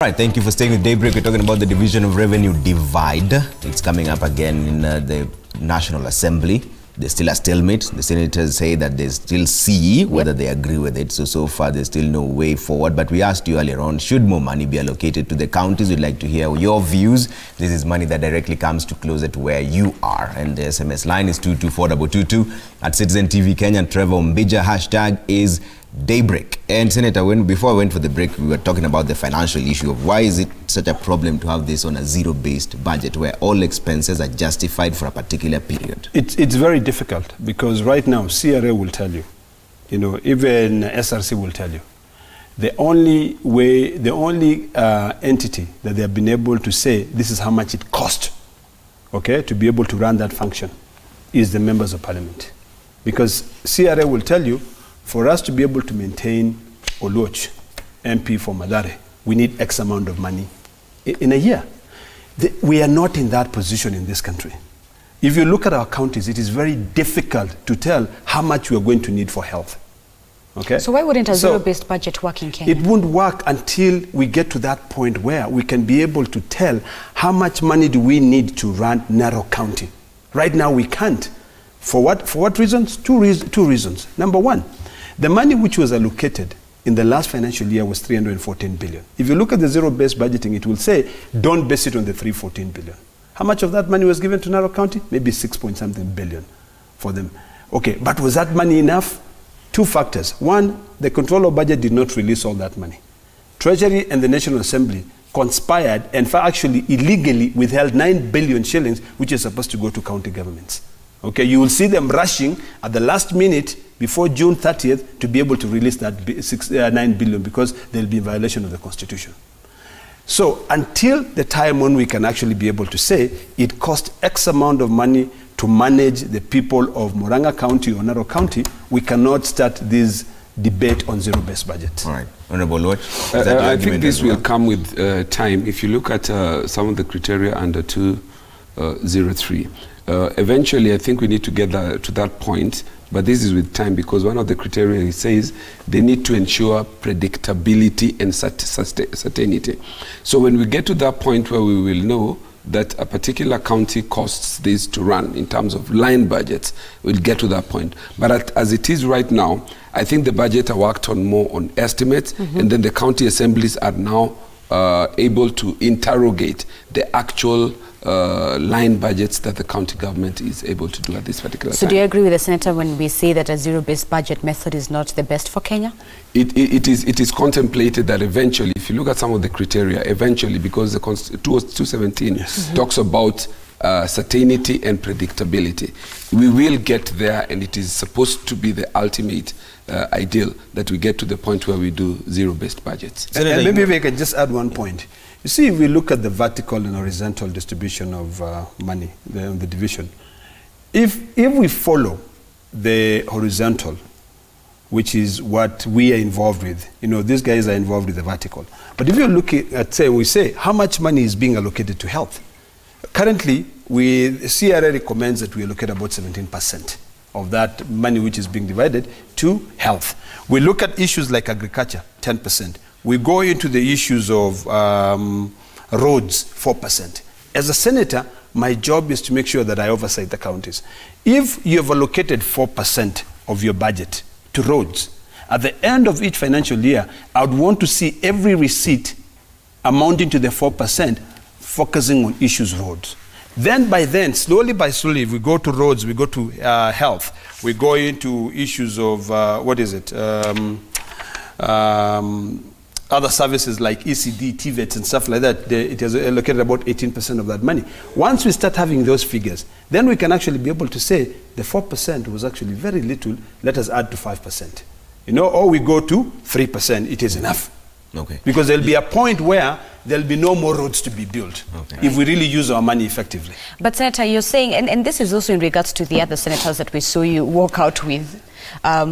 All right, thank you for staying with Daybreak. We're talking about the division of revenue divide. It's coming up again in the National Assembly. There's still a stalemate. The senators say that they still see whether they agree with it. So far, there's still no way forward. But we asked you earlier on, should more money be allocated to the counties? We'd like to hear your views. This is money that directly comes to closer to where you are. And the SMS line is 22422 at Citizen TV Kenya. Trevor Mbija, hashtag is Daybreak. And Senator, before I went for the break, we were talking about the financial issue of why is it such a problem to have this on a zero-based budget where all expenses are justified for a particular period? It's very difficult because right now CRA will tell you, even SRC will tell you, the only entity that they have been able to say this is how much it cost, to be able to run that function is the members of parliament. Because CRA will tell you, for us to be able to maintain Oluoch, MP for Madare, we need X amount of money in a year. We are not in that position in this country. If you look at our counties, it is very difficult to tell how much we are going to need for health. So why wouldn't a zero-based budget work in Kenya? It won't work until we get to that point where we can be able to tell how much money do we need to run Narok County. Right now we can't. For what reasons? Two reasons. Number one, the money which was allocated in the last financial year was 314 billion. If you look at the zero-based budgeting, it will say, don't base it on the 314 billion. How much of that money was given to Narok County? Maybe 6-point-something billion for them. Okay, but was that money enough? Two factors. One, the controller of budget did not release all that money. Treasury and the National Assembly conspired and actually illegally withheld 9 billion shillings, which is supposed to go to county governments. You will see them rushing at the last minute before June 30th to be able to release that 9 billion because they'll be in violation of the Constitution. So until the time when we can actually be able to say it cost X amount of money to manage the people of Murang'a County or Narok County, we cannot start this debate on zero-based budget. All right. Honorable Lord, I think this will come with time. If you look at some of the criteria under 203, eventually I think we need to get to that point, but this is with time because one of the criteria, it says they need to ensure predictability and certainty. So when we get to that point where we will know that a particular county costs this to run in terms of line budgets, we'll get to that point. But as it is right now, I think the budget are worked on more on estimates, and then the county assemblies are now able to interrogate the actual line budgets that the county government is able to do at this particular time. So do you agree with the Senator when we say that a zero-based budget method is not the best for Kenya? It is contemplated that eventually, if you look at some of the criteria, eventually, because the 217 talks about certainty and predictability, we will get there, and it is supposed to be the ultimate ideal that we get to the point where we do zero-based budgets. And maybe if I can just add one point. You see, if we look at the vertical and horizontal distribution of money, the division, if we follow the horizontal, which is what we are involved with, these guys are involved with the vertical. But if you look at, say, how much money is being allocated to health? Currently, CRA recommends that we allocate about 17% of that money which is being divided to health. We look at issues like agriculture, 10%. We go into the issues of roads, 4%. As a senator, my job is to make sure that I oversight the counties. If you have allocated 4% of your budget to roads, at the end of each financial year, I would want to see every receipt amounting to the 4% focusing on issues roads. Then by then, slowly by slowly, if we go to roads, we go to health, we go into issues of, other services like ECD, TVETs and stuff like that. It has allocated about 18% of that money. Once we start having those figures, then we can actually be able to say the 4% was actually very little, let us add to 5%. Or we go to 3%, it is enough. Because there'll be a point where there'll be no more roads to be built if we really use our money effectively. But Senator, you're saying, and this is also in regards to the other senators that we saw you walk out with,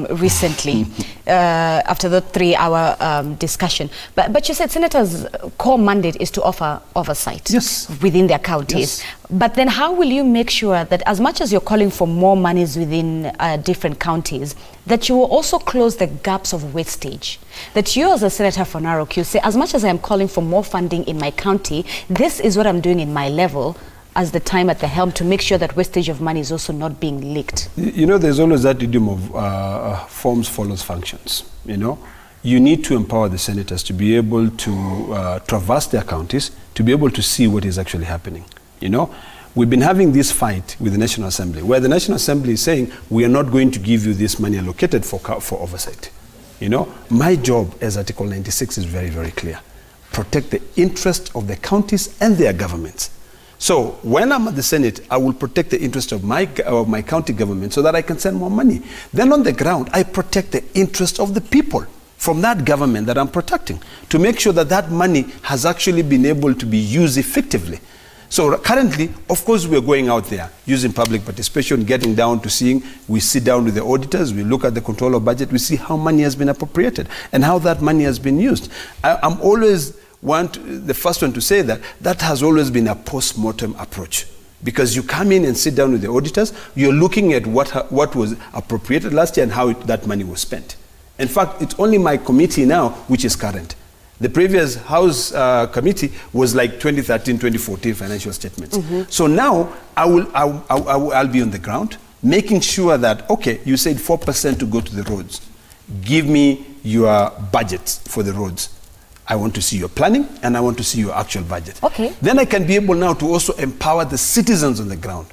recently after the 3-hour discussion. But you said senators' core mandate is to offer oversight within their counties. Yes. But then how will you make sure that as much as you're calling for more monies within different counties, that you will also close the gaps of wastage? That you as a senator for Narok, you say, as much as I am calling for more funding in my county, this is what I'm doing in my level as the time at the helm to make sure that wastage of money is also not being leaked. You know, there's always that idiom of forms follows functions, you know. You need to empower the senators to be able to traverse their counties, to be able to see what is actually happening. You know, we've been having this fight with the National Assembly, where the National Assembly is saying, we are not going to give you this money allocated for oversight. You know, my job as Article 96 is very, very clear. Protect the interest of the counties and their governments. So when I'm at the Senate, I will protect the interest of my county government so that I can send more money. Then on the ground, I protect the interest of the people from that government that I'm protecting to make sure that that money has actually been able to be used effectively. So currently, of course, we're going out there using public participation, getting down to seeing, we sit down with the auditors, we look at the control of budget, we see how money has been appropriated and how that money has been used. I'm always the first one to say that that has always been a post-mortem approach. Because you come in and sit down with the auditors, you're looking at what was appropriated last year and how that money was spent. In fact, it's only my committee now which is current. The previous House committee was like 2013, 2014 financial statements. So now I'll be on the ground, making sure that, okay, you said 4% to go to the roads. Give me your budgets for the roads. I want to see your planning and I want to see your actual budget. Okay. Then I can be able now to also empower the citizens on the ground.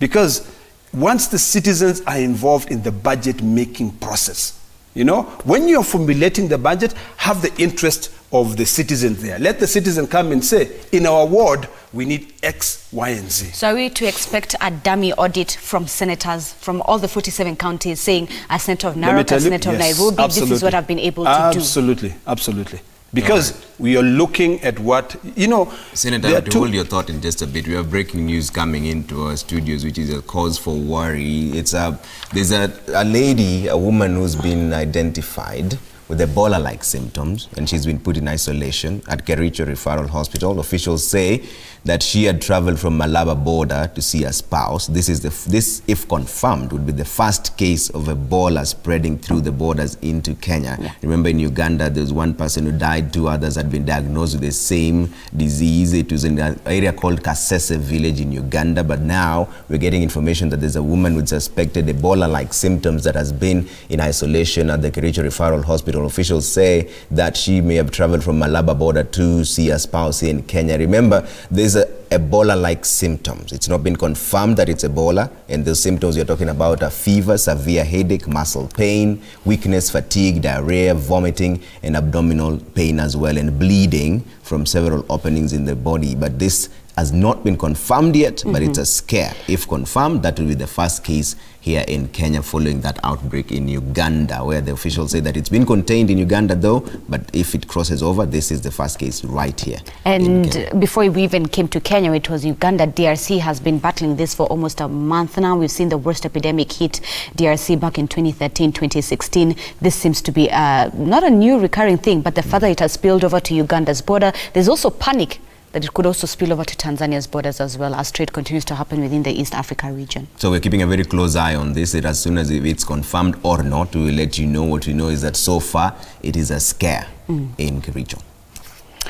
Because once the citizens are involved in the budget making process, you know, when you're formulating the budget, have the interest of the citizens there. Let the citizen come and say, in our ward, we need X, Y, and Z. So are we to expect a dummy audit from senators from all the 47 counties saying, a senator of Narok, a senator of Nairobi, absolutely. This is what I've been able to do? Absolutely, absolutely. Because we are looking at what, you know... Senator, to hold your thought in just a bit, we have breaking news coming into our studios, which is a cause for worry. There's a lady, a woman who's been identified with Ebola-like symptoms, and she's been put in isolation at Kericho Referral Hospital. Officials say that she had traveled from Malaba border to see her spouse. This, if confirmed, would be the first case of Ebola spreading through the borders into Kenya. Yeah. Remember, in Uganda, there was one person who died, 2 others had been diagnosed with the same disease. It was in an area called Kasese village in Uganda, but now we're getting information that there's a woman with suspected Ebola-like symptoms that has been in isolation at the Kericho Referral Hospital. Officials say that she may have traveled from Malaba border to see her spouse here in Kenya. Remember, there's Ebola-like symptoms. It's not been confirmed that it's Ebola, and those symptoms you're talking about are fever, severe headache, muscle pain, weakness, fatigue, diarrhea, vomiting, and abdominal pain as well, and bleeding from several openings in the body. But this has not been confirmed yet, but it's a scare. If confirmed, that will be the first case here in Kenya following that outbreak in Uganda, where the officials say that it's been contained in Uganda though, but if it crosses over, this is the first case right here. And before we even came to Kenya, it was Uganda. DRC has been battling this for almost a month now. We've seen the worst epidemic hit DRC back in 2013, 2016. This seems to be not a new recurring thing, but the further it has spilled over to Uganda's border, there's also panic that it could also spill over to Tanzania's borders as well, as trade continues to happen within the East Africa region. So we're keeping a very close eye on this. As soon as it's confirmed or not, we will let you know. What we know is that so far, it is a scare in Kericho.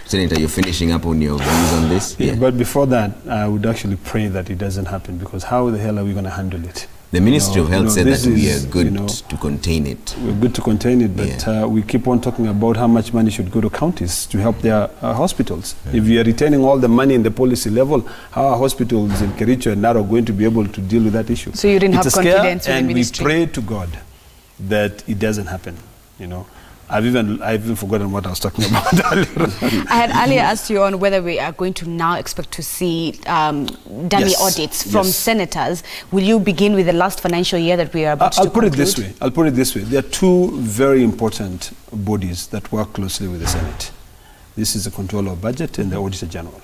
Senator, you're finishing up on your views on this? Yeah, but before that, I would actually pray that it doesn't happen, because how the hell are we going to handle it? The Ministry of Health said that we are good to contain it. We're good to contain it, but we keep on talking about how much money should go to counties to help their hospitals. If we are retaining all the money in the policy level, how are hospitals in Kericho and Narok going to be able to deal with that issue? So you didn't have confidence in the ministry? And we pray to God that it doesn't happen, you know. I've even forgotten what I was talking about earlier. I had earlier asked you on whether we are going to now expect to see dummy audits from senators. Will you begin with the last financial year that we are about to conclude? I'll put it this way. There are two very important bodies that work closely with the Senate. This is the Controller of Budget and the Auditor General.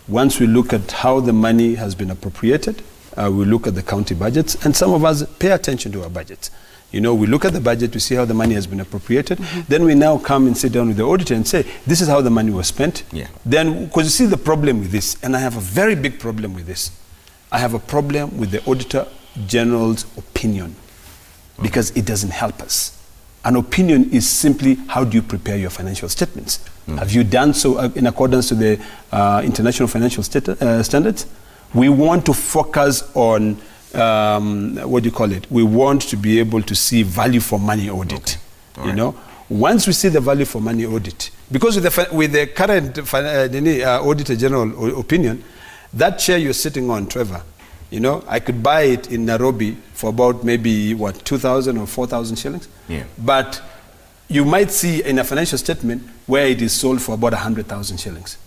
Once we look at how the money has been appropriated, we look at the county budgets, and some of us pay attention to our budgets. You know, we look at the budget to see how the money has been appropriated. Then we now come and sit down with the auditor and say, this is how the money was spent. Yeah. Then, because you see the problem with this, and I have a very big problem with this. I have a problem with the Auditor General's opinion because it doesn't help us. An opinion is simply, how do you prepare your financial statements? Have you done so in accordance to the international financial standards? We want to focus on what do you call it? We want to be able to see value for money audit. You know, once we see the value for money audit, because with the current Auditor General opinion, that chair you're sitting on, Trevor, you know, I could buy it in Nairobi for about maybe what, 2,000 or 4,000 shillings. Yeah. But you might see in a financial statement where it is sold for about 100,000 shillings.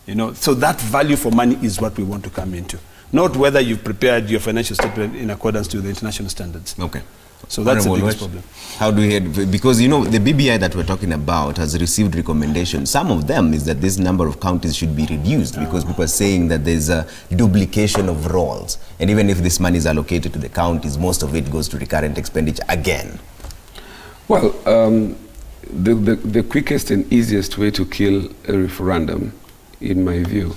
You know, so that value for money is what we want to come into. Not whether you've prepared your financial statement in accordance to the international standards. Okay. So that's the biggest problem. How do we, because you know, the BBI that we're talking about has received recommendations. Some of them is that this number of counties should be reduced because people are saying that there's a duplication of roles. And even if this money is allocated to the counties, most of it goes to recurrent expenditure again. Well, the quickest and easiest way to kill a referendum, in my view,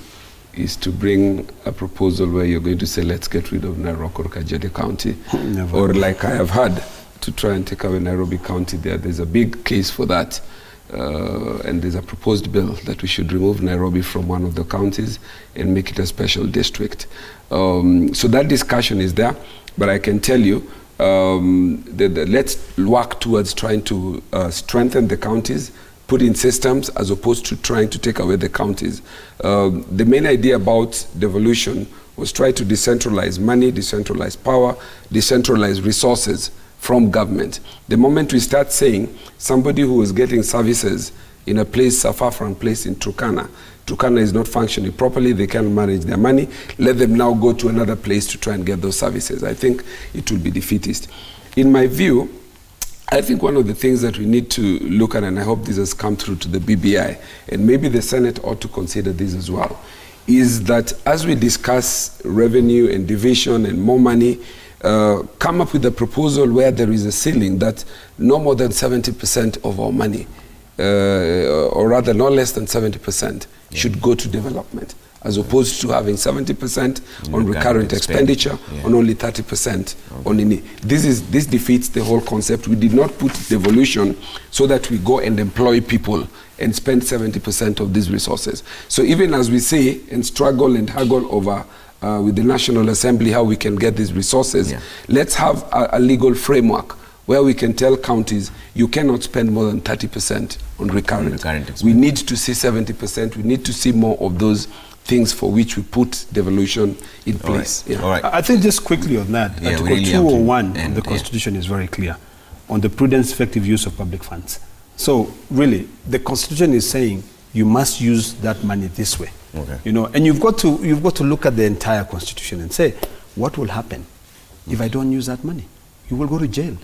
is to bring a proposal where you're going to say, let's get rid of Narok or Kajiado County. Or like I have had, to try and take away Nairobi County there. There's a big case for that. And there's a proposed bill that we should remove Nairobi from one of the counties and make it a special district. So that discussion is there. But I can tell you, let's work towards trying to strengthen the counties, put in systems as opposed to trying to take away the counties. The main idea about devolution was try to decentralize money, decentralize power, decentralize resources from government. The moment we start saying somebody who is getting services in a place, a far-flung place in Turkana is not functioning properly, they can't manage their money, let them now go to another place to try and get those services. I think it will be defeatist. In my view, I think one of the things that we need to look at, and I hope this has come through to the BBI, and maybe the Senate ought to consider this as well, is that as we discuss revenue and division and more money, come up with a proposal where there is a ceiling that no more than 70% of our money, or rather no less than 70%, should go to development, as opposed to having 70% on recurrent expenditure, on only 30% on any. This defeats the whole concept. We did not put devolution so that we go and employ people and spend 70% of these resources. So even as we say and struggle and haggle over with the National Assembly how we can get these resources, let's have a legal framework where we can tell counties, you cannot spend more than 30% on recurrent. We need to see 70%. We need to see more of those things for which we put devolution in place. All right. I think just quickly on that, Article 201 of the Constitution is very clear on the prudent, effective use of public funds. So really, the Constitution is saying you must use that money this way. You know, and you've got to look at the entire Constitution and say, what will happen if I don't use that money? You will go to jail.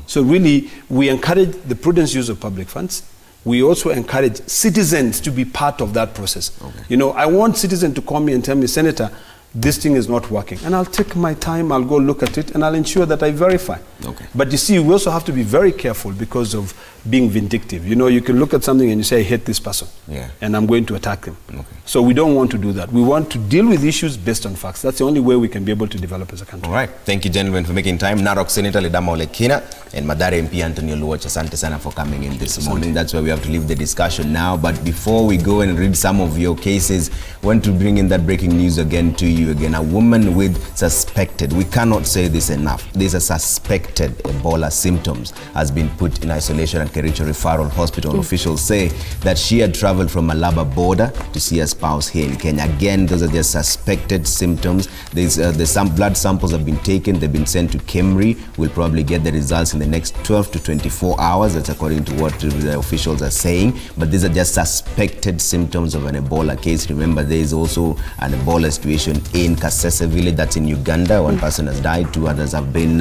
So really, we encourage the prudent use of public funds. We also encourage citizens to be part of that process. You know, I want citizens to call me and tell me, Senator, this thing is not working. And I'll take my time, I'll go look at it, and I'll ensure that I verify. But you see, we also have to be very careful because of being vindictive. You know, you can look at something and you say, I hate this person, and I'm going to attack them. So we don't want to do that. We want to deal with issues based on facts. That's the only way we can be able to develop as a country. All right. Thank you, gentlemen, for making time. Narok Senator Ledama Olekina and Mathare MP Anthony Oluoch, asante sana for coming in this morning. That's where we have to leave the discussion now. But before we go and read some of your cases, I want to bring in that breaking news again to you. A woman with suspected, we cannot say this enough, there's a suspected Ebola symptoms has been put in isolation at Kericho Referral Hospital. Officials say that she had traveled from Malaba border to see her spouse here in Kenya. Again, those are just suspected symptoms. Some blood samples have been taken, they've been sent to KEMRI. We'll probably get the results in the next 12 to 24 hours. That's according to what the officials are saying. But these are just suspected symptoms of an Ebola case. Remember, there is also an Ebola situation in Kasese village, that's in Uganda. One person has died, 2 others have been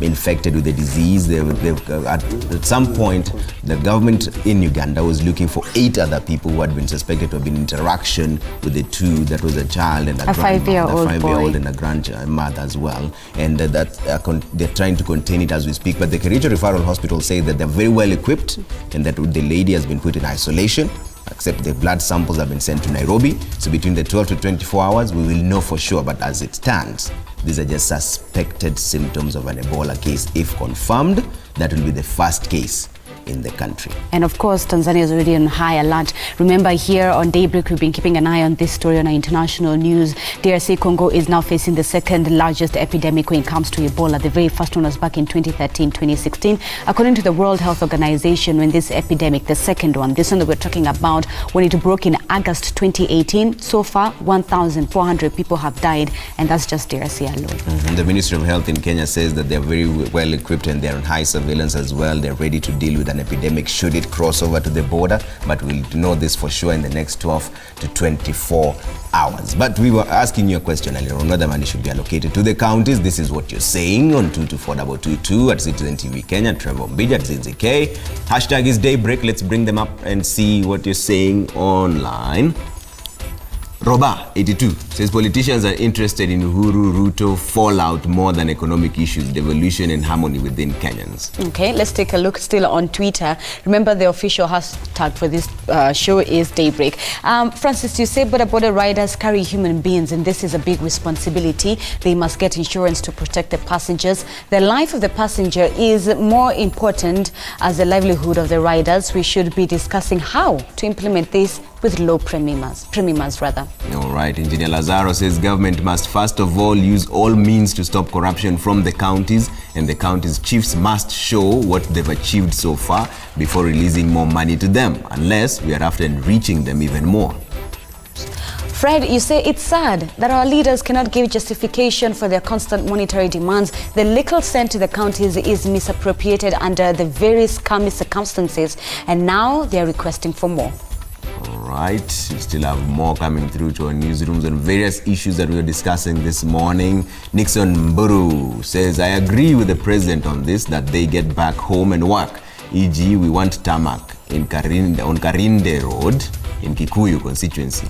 infected with the disease. At some point, the government in Uganda was looking for 8 other people who had been suspected to have been in interaction with the 2. That was a child and a 5-year-old and a grandmother as well. And they're trying to contain it as we speak. But the Kericho Referral Hospital say that they're very well equipped and that the lady has been put in isolation, except the blood samples have been sent to Nairobi. So between the 12 to 24 hours, we will know for sure. But as it stands, these are just suspected symptoms of an Ebola case. If confirmed, that will be the first case in the country. And of course, Tanzania is already on high alert. Remember, here on Daybreak, we've been keeping an eye on this story on our international news. DRC Congo is now facing the second largest epidemic when it comes to Ebola. The very first one was back in 2013-2016. According to the World Health Organization, when this epidemic, the second one, this one that we're talking about, when it broke in August 2018, so far 1,400 people have died, and that's just DRC alone. The Ministry of Health in Kenya says that they're very well equipped and they're on high surveillance as well. They're ready to deal with an epidemic should it cross over to the border, but we'll know this for sure in the next 12 to 24 hours. But we were asking you a question earlier on whether money should be allocated to the counties. This is what you're saying on 22422 at Citizen TV Kenya, Trevor Mbija at ZZK. Hashtag is Daybreak. Let's bring them up and see what you're saying online. Roba 82 says politicians are interested in Uhuru Ruto fallout more than economic issues, devolution and harmony within Kenyans. Okay, let's take a look still on Twitter. Remember, the official hashtag for this show is Daybreak. Francis, you say border riders carry human beings and this is a big responsibility. They must get insurance to protect the passengers. The life of the passenger is more important as the livelihood of the riders. We should be discussing how to implement this with low premiums rather. All right, Engineer Lazaro says government must first of all use all means to stop corruption from the counties, and the counties chiefs must show what they've achieved so far before releasing more money to them, unless we are after enriching them even more. Fred, you say it's sad that our leaders cannot give justification for their constant monetary demands. The little sent to the counties is misappropriated under the very scummy circumstances, and now they're requesting for more. All right, we still have more coming through to our newsrooms on various issues that we were discussing this morning. Nixon Mburu says, I agree with the president on this, that they get back home and work. E.g., we want tarmac on Karinde Road in Kikuyu constituency.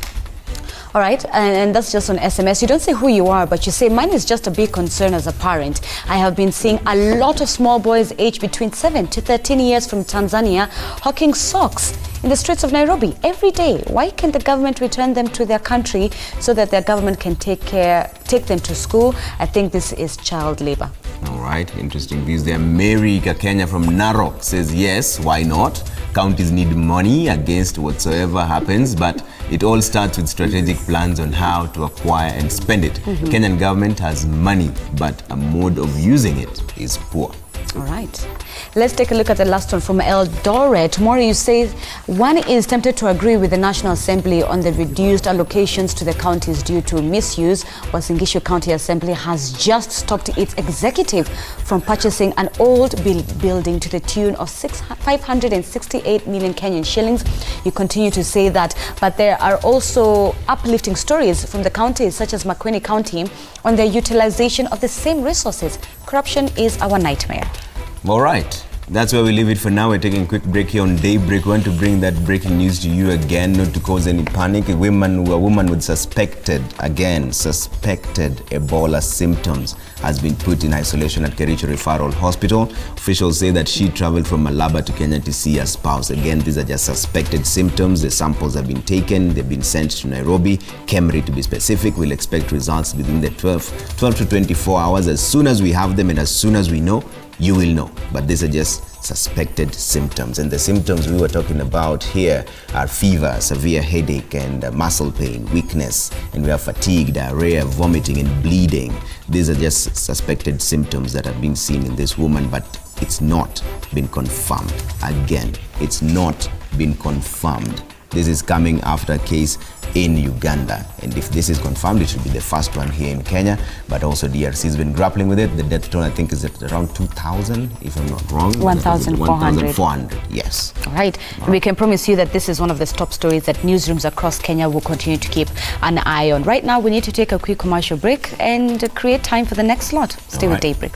All right, and that's just on SMS. You don't say who you are, but you say, mine is just a big concern as a parent. I have been seeing a lot of small boys aged between 7 to 13 years from Tanzania hawking socks in the streets of Nairobi every day. Why can't the government return them to their country so that their government can take them to school? I think this is child labor. All right, interesting views there. Mary Kakenya from Narok says, yes, why not? Counties need money against whatsoever happens, but it all starts with strategic plans on how to acquire and spend it. Kenyan government has money, but a mode of using it is poor. All right. Let's take a look at the last one from Eldoret. Tomorrow you say one is tempted to agree with the National Assembly on the reduced allocations to the counties due to misuse. Uasin Gishu County Assembly has just stopped its executive from purchasing an old building to the tune of 568 million Kenyan shillings. You continue to say that, but there are also uplifting stories from the counties such as Makueni County on their utilization of the same resources. Corruption is our nightmare. All right. That's where we leave it for now. We're taking a quick break here on Daybreak. We want to bring that breaking news to you again, not to cause any panic. A woman with suspected Ebola symptoms has been put in isolation at Kericho Referral Hospital. Officials say that she traveled from Malaba to Kenya to see her spouse. Again, these are just suspected symptoms. The samples have been taken. They've been sent to Nairobi, Kemri to be specific. We'll expect results within the 12 to 24 hours. As soon as we have them and as soon as we know, you will know. But these are just suspected symptoms. And the symptoms we were talking about here are fever, severe headache and muscle pain, weakness, and we have fatigue, diarrhea, vomiting and bleeding. These are just suspected symptoms that have been seen in this woman, but it's not been confirmed. Again, it's not been confirmed. This is coming after a case in Uganda. And if this is confirmed, it should be the first one here in Kenya. But also DRC has been grappling with it. The death toll, I think, is at around 2,000, if I'm not wrong. 1,400. 1,400, yes. All right. And we can promise you that this is one of the top stories that newsrooms across Kenya will continue to keep an eye on. Right now, we need to take a quick commercial break and create time for the next slot. Stay with Daybreak.